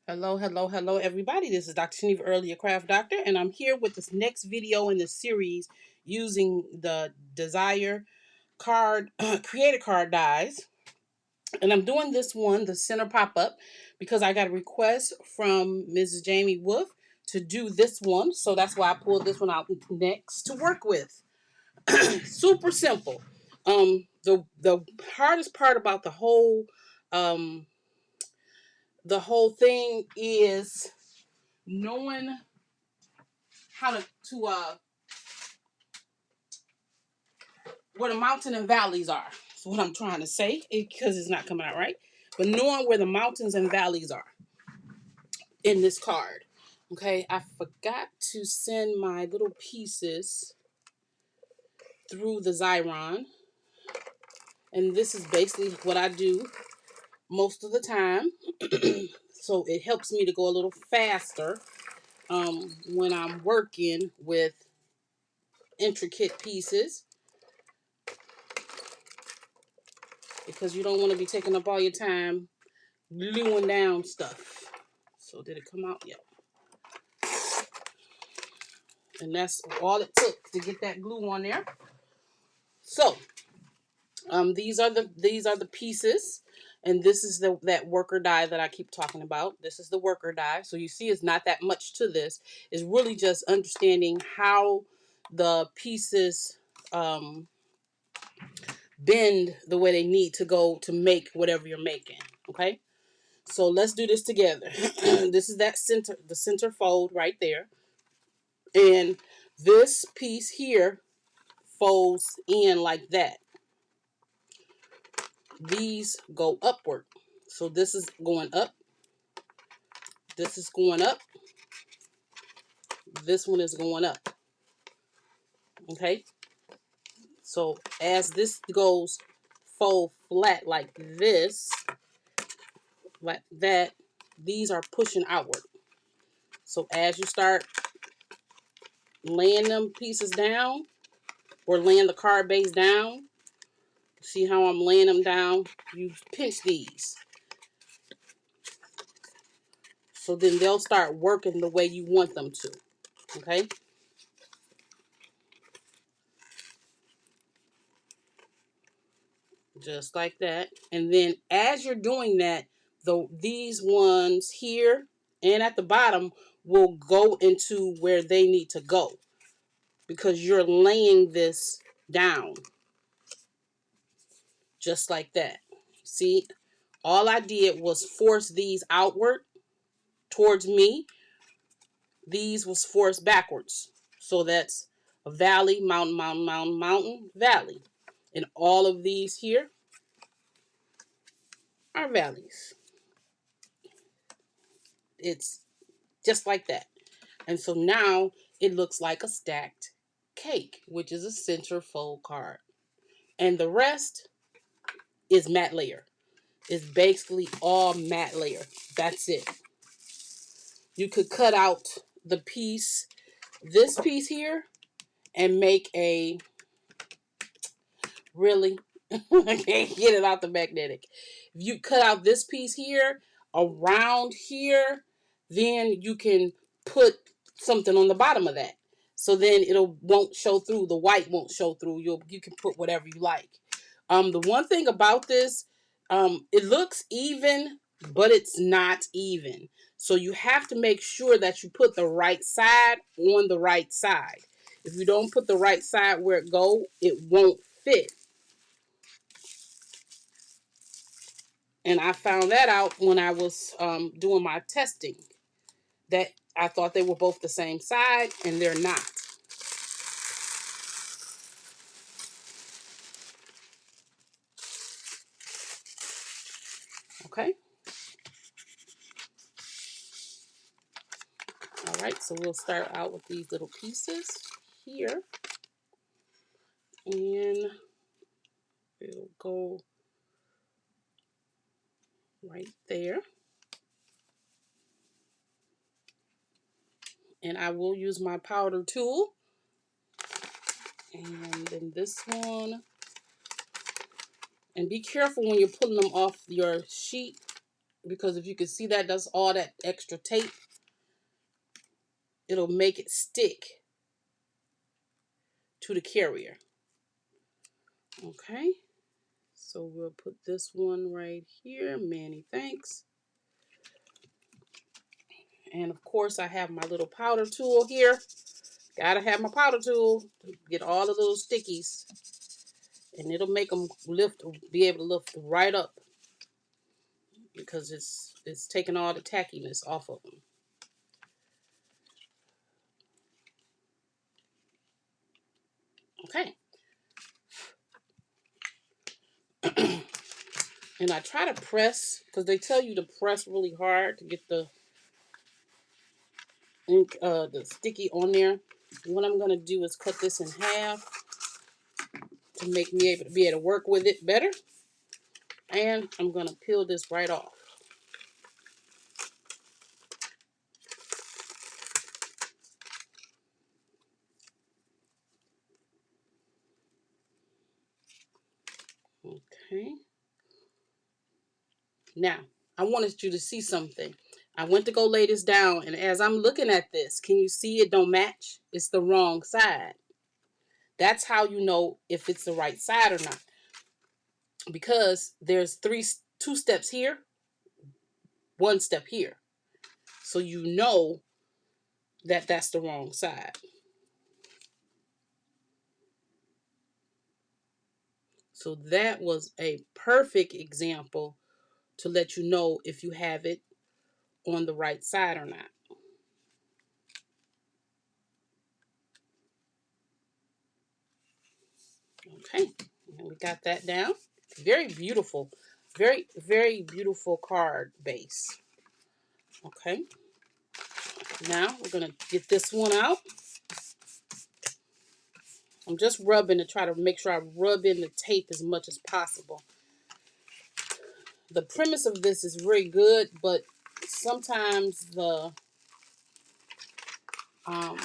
Hello, hello, hello, everybody. This is Dr. Shaneva Early, your craft doctor, and I'm here with this next video in this series using the Desire card, creator card dies. And I'm doing this one, the center pop-up, because I got a request from Mrs. Jamie Wolf to do this one. So that's why I pulled this one out next to work with. Super simple. The hardest part about um, the whole thing is knowing how to where the mountain and valleys are. That's what I'm trying to say because it's not coming out right. But knowing where the mountains and valleys are in this card. Okay, I forgot to send my little pieces through the Xyron. And this is basically what I do most of the time. So it helps me to go a little faster when I'm working with intricate pieces, because you don't want to be taking up all your time gluing down stuff. So did it come out yet? And that's all it took to get that glue on there. So these are the pieces, and this is that worker die that I keep talking about. This is the worker die. So you see, it's not that much to this. It's really just understanding how the pieces bend the way they need to go to make whatever you're making. Okay. So let's do this together. This is the center fold right there. And this piece here folds in like that. These go upward. So this is going up. This is going up. This one is going up. Okay. So as this goes fold flat like this, like that, these are pushing outward. So as you start laying them pieces down or laying the card base down, see how I'm laying them down? You pinch these. So then they'll start working the way you want them to. Okay. Just like that. And then as you're doing that, these ones here and at the bottom will go into where they need to go, because you're laying this down just like that. See, all I did was force these outward towards me. These was forced backwards. So that's a valley, mountain, mountain, mountain, mountain, valley. And all of these here are valleys. It's just like that. And so now it looks like a stacked cake, which is a center fold card. And the rest is matte layer. It's basically all matte layer. That's it. You could cut out the piece, this piece here, and make a, really, I can't get it out the magnetic. If you cut out this piece here, around here, then you can put something on the bottom of that. So then it'll won't show through. The white won't show through. You can put whatever you like. The one thing about this, it looks even, but it's not even. So you have to make sure that you put the right side on the right side. If you don't put the right side where it go, it won't fit. And I found that out when I was doing my testing, that I thought they were both the same side, and they're not. Okay. All right. So we'll start out with these little pieces here. And it'll go right there. And I will use my powder tool. And then this one. And be careful when you're pulling them off your sheet. because if you can see that, that's all that extra tape. It'll make it stick to the carrier. Okay, so we'll put this one right here. Many thanks. And of course, I have my little powder tool here. Gotta have my powder tool to get all the little stickies. And it'll make them be able to lift right up, because it's taking all the tackiness off of them. Okay. And I try to press, because they tell you to press really hard to get the ink, the sticky on there. What I'm gonna do is cut this in half to make me able to work with it better. And I'm gonna peel this right off. Okay. Now, I wanted you to see something. I went to go lay this down, and as I'm looking at this, can you see it don't match? It's the wrong side. That's how you know if it's the right side or not. Because there's two steps here, one step here. So you know that that's the wrong side. So that was a perfect example to let you know if you have it on the right side or not. Okay, and we got that down. Very beautiful. Very, very beautiful card base. Okay, now we're going to get this one out. I'm just rubbing to try to make sure I rub in the tape as much as possible. The premise of this is very good, but sometimes um,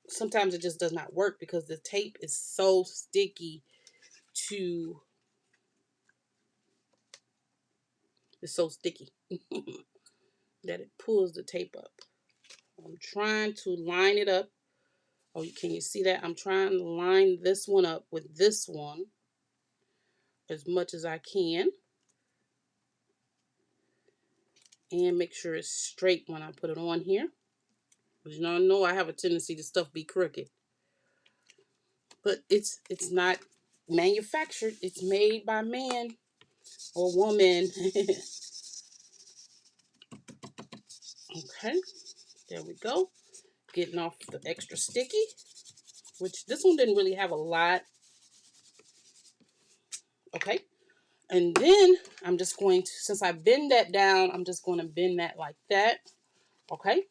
sometimes it just does not work because the tape is so sticky to it's so sticky that it pulls the tape up. I'm trying to line it up. Oh, can you see that? I'm trying to line this one up with this one as much as I can. And make sure it's straight when I put it on here. Because you know I have a tendency to stuff be crooked. But it's not manufactured. It's made by man or woman. Okay, there we go. Getting off the extra sticky, which this one didn't really have a lot. Okay, and then I'm just going to, since I bend that down, I'm just going to bend that like that. Okay,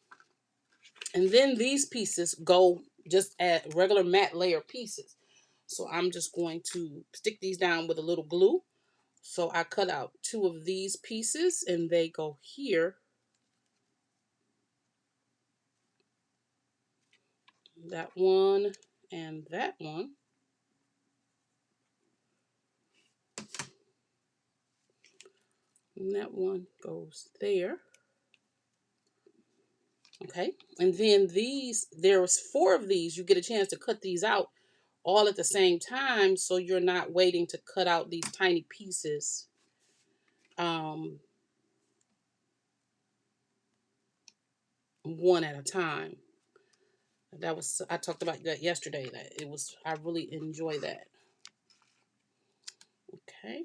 and then these pieces go just at regular matte layer pieces. So I'm just going to stick these down with a little glue. So I cut out two of these pieces and they go here. That one and that one. And that one goes there. Okay. And then there's four of these. You get a chance to cut these out all at the same time, so you're not waiting to cut out these tiny pieces. One at a time. I talked about that yesterday. I really enjoy that. Okay.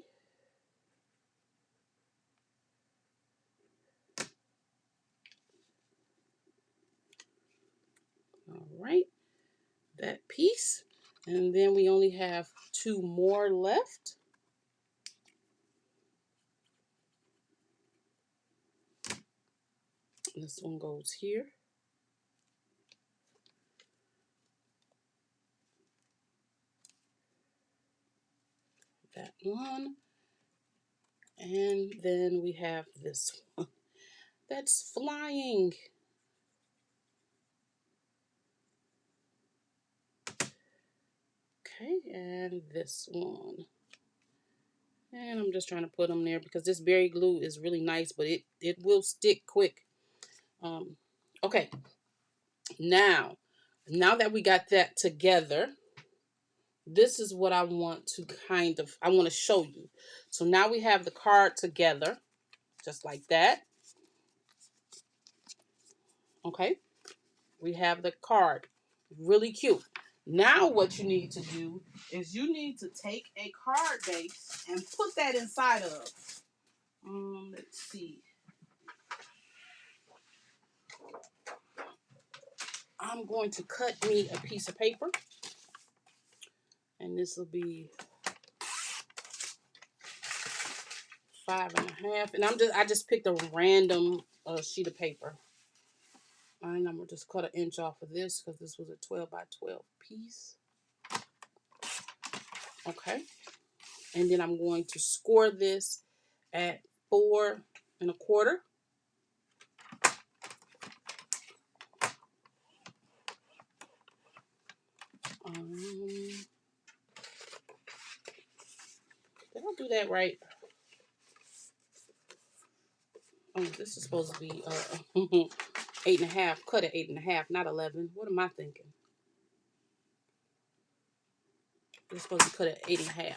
All right. That piece. And then we only have two more left. This one goes here. That one. And then we have this one that's flying. Okay, and this one. And I'm just trying to put them there because this berry glue is really nice, but it will stick quick. Okay, now that we got that together, this is what I want to I want to show you. So now we have the card together, just like that. Okay, we have the card, really cute. Now what you need to do is you need to take a card base and put that inside of. Let's see. I'm going to cut me a piece of paper, and this will be 5.5. And I just picked a random sheet of paper, and I'm gonna just cut an inch off of this because this was a 12 by 12 piece. Okay, and then I'm going to score this at 4.25. Did I do that right? Oh, this is supposed to be 8.5. Cut at 8.5, not 11. What am I thinking? It's supposed to cut at 8.5.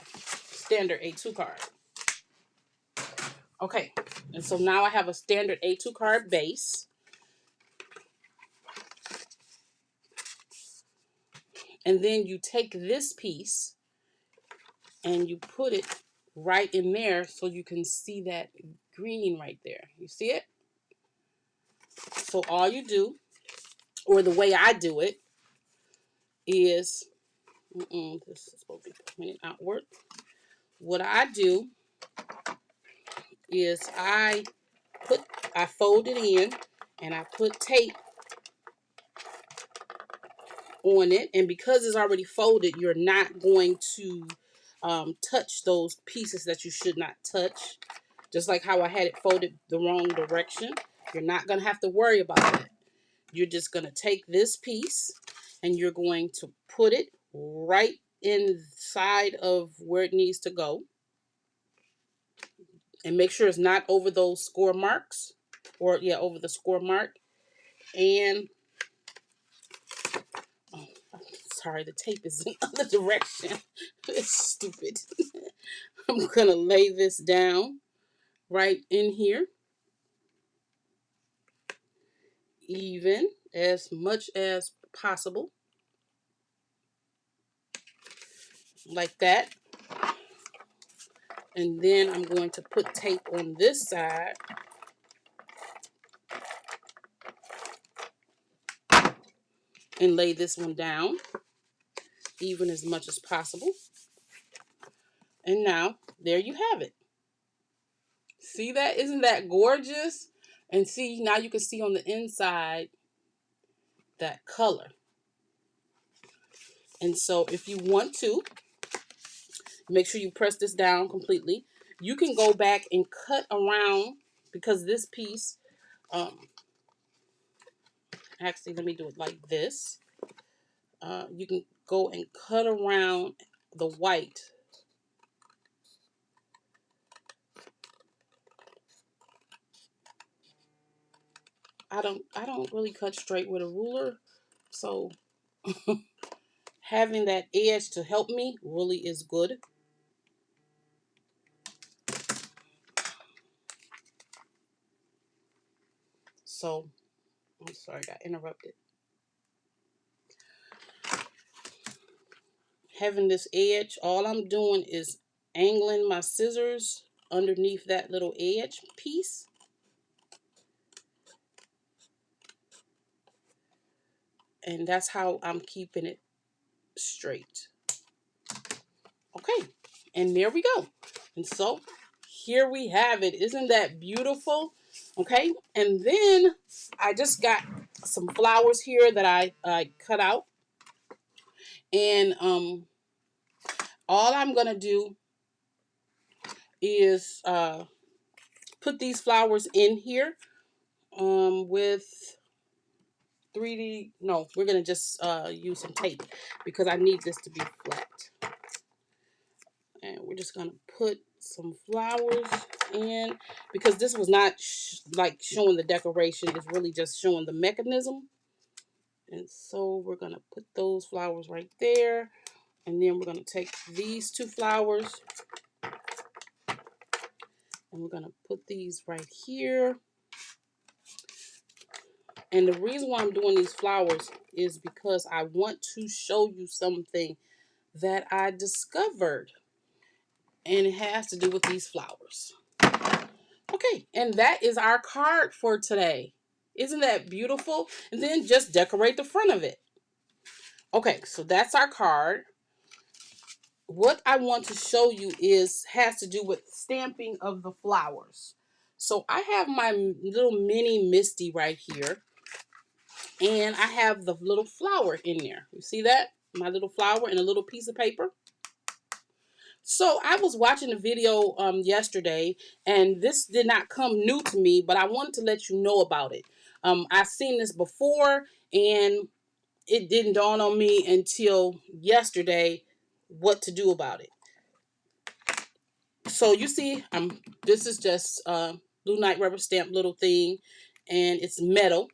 Standard A2 card. Okay, and so now I have a standard A2 card base. And then you take this piece and you put it right in there so you can see that green right there. You see it? So all you do, or the way I do it, is this is supposed to be pointed outward. What I do is I fold it in and I put tape on it, and because it's already folded, you're not going to touch those pieces that you should not touch. Just like how I had it folded the wrong direction. You're not going to have to worry about that. You're just going to take this piece and you're going to put it right inside of where it needs to go. And make sure it's not over those score marks. Or, yeah, over the score mark. And, oh, sorry, the tape is in the other direction. It's stupid. I'm going to lay this down right in here. Even as much as possible. Like that. And then I'm going to put tape on this side. And lay this one down. Even as much as possible. And now, there you have it. See that? Isn't that gorgeous? And see, now you can see on the inside that color. And so if you want to, make sure you press this down completely. You can go back and cut around because this piece, actually, let me do it like this. You can go and cut around the white. I don't really cut straight with a ruler, so having that edge to help me really is good. So, I'm sorry, I got interrupted. Having this edge, all I'm doing is angling my scissors underneath that little edge piece. And that's how I'm keeping it straight. Okay, and there we go. And so, here we have it. Isn't that beautiful? Okay, and then I just got some flowers here that I cut out. And all I'm going to do is put these flowers in here with 3D. No, we're going to just use some tape because I need this to be flat. And we're just going to put some flowers in, because this was not like showing the decoration. It's really just showing the mechanism. And so we're going to put those flowers right there. And then we're going to take these two flowers and we're going to put these right here. And the reason why I'm doing these flowers is because I want to show you something that I discovered. And it has to do with these flowers. Okay, and that is our card for today. Isn't that beautiful? And then just decorate the front of it. Okay, so that's our card. What I want to show you has to do with stamping of the flowers. So I have my little mini Misty right here. And I have the little flower in there. You see that? My little flower and a little piece of paper. So I was watching a video yesterday, and this did not come new to me, but I wanted to let you know about it. I've seen this before, and it didn't dawn on me until yesterday what to do about it. So you see, this is just Blue Knight rubber stamp little thing, and it's metal.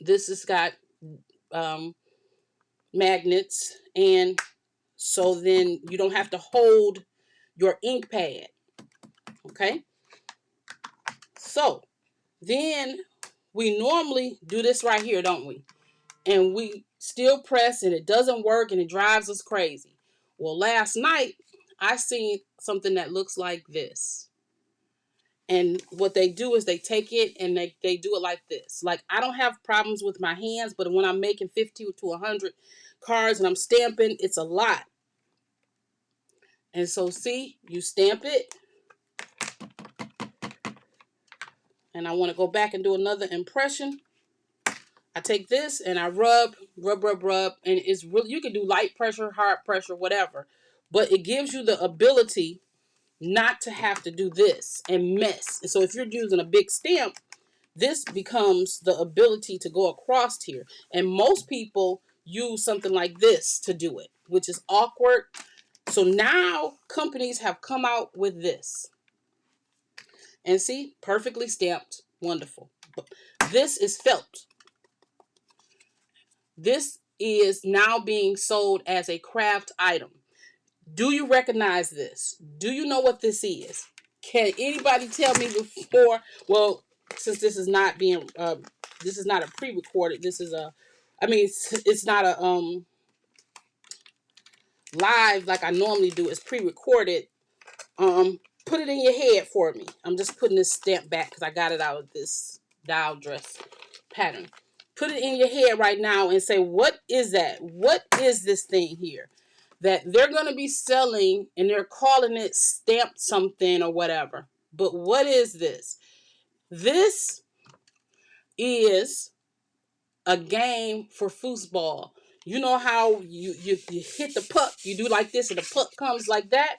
This has got magnets, and so then you don't have to hold your ink pad. Okay, so then we normally do this right here, don't we? And we still press and it doesn't work and it drives us crazy. Well, last night I seen something that looks like this. And what they do is they take it and they do it like this. Like, I don't have problems with my hands, but when I'm making 50 to 100 cards and I'm stamping, it's a lot. And so see, you stamp it. And I want to go back and do another impression. I take this and I rub, and it's really, you can do light pressure, hard pressure, whatever. But it gives you the ability not to have to do this and mess. And so if you're using a big stamp, this becomes the ability to go across here. And most people use something like this to do it, which is awkward. So now companies have come out with this. And see, perfectly stamped, wonderful. This is felt. This is now being sold as a craft item. Do you recognize this? Do you know what this is? Can anybody tell me before? Well, since this is not being, this is not a pre-recorded. This is a, I mean, it's not a live like I normally do. It's pre-recorded. Put it in your head for me. I'm just putting this stamp back because I got it out of this dial dress pattern. Put it in your head right now and say, what is that? What is this thing here that they're going to be selling and they're calling it stamped something or whatever? But what is this? This is a game for foosball. You know how you hit the puck, you do like this and the puck comes like that?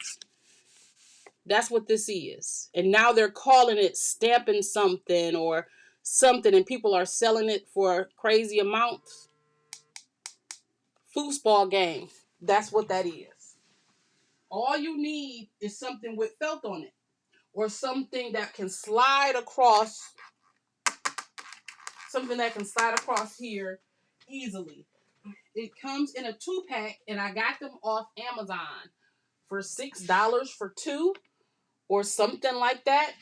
That's what this is. And now they're calling it stamping something or something, and people are selling it for crazy amounts. Foosball game. That's what that is. All you need is something with felt on it, or something that can slide across, here easily. It comes in a 2-pack, and I got them off Amazon for $6 for 2 or something like that.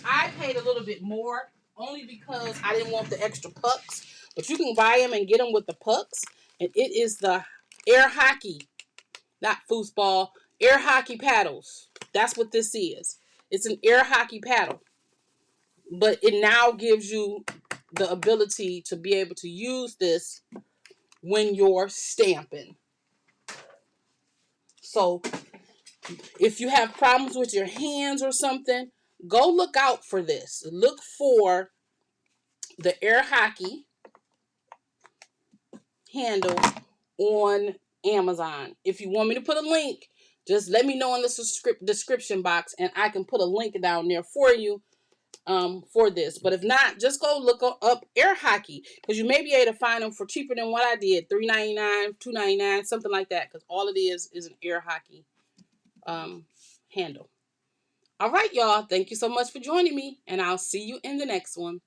I paid a little bit more only because I didn't want the extra pucks, but you can buy them and get them with the pucks. And it is the air hockey, not foosball, air hockey paddles. That's what this is. It's an air hockey paddle, but it now gives you the ability to be able to use this when you're stamping. So if you have problems with your hands or something, go look out for this. Look for the air hockey handle on Amazon. If you want me to put a link, just let me know in the description box and I can put a link down there for you for this. But if not, just go look up air hockey, because you may be able to find them for cheaper than what I did, $3.99, $2.99, something like that, because all it is an air hockey handle. All right, y'all. Thank you so much for joining me, and I'll see you in the next one.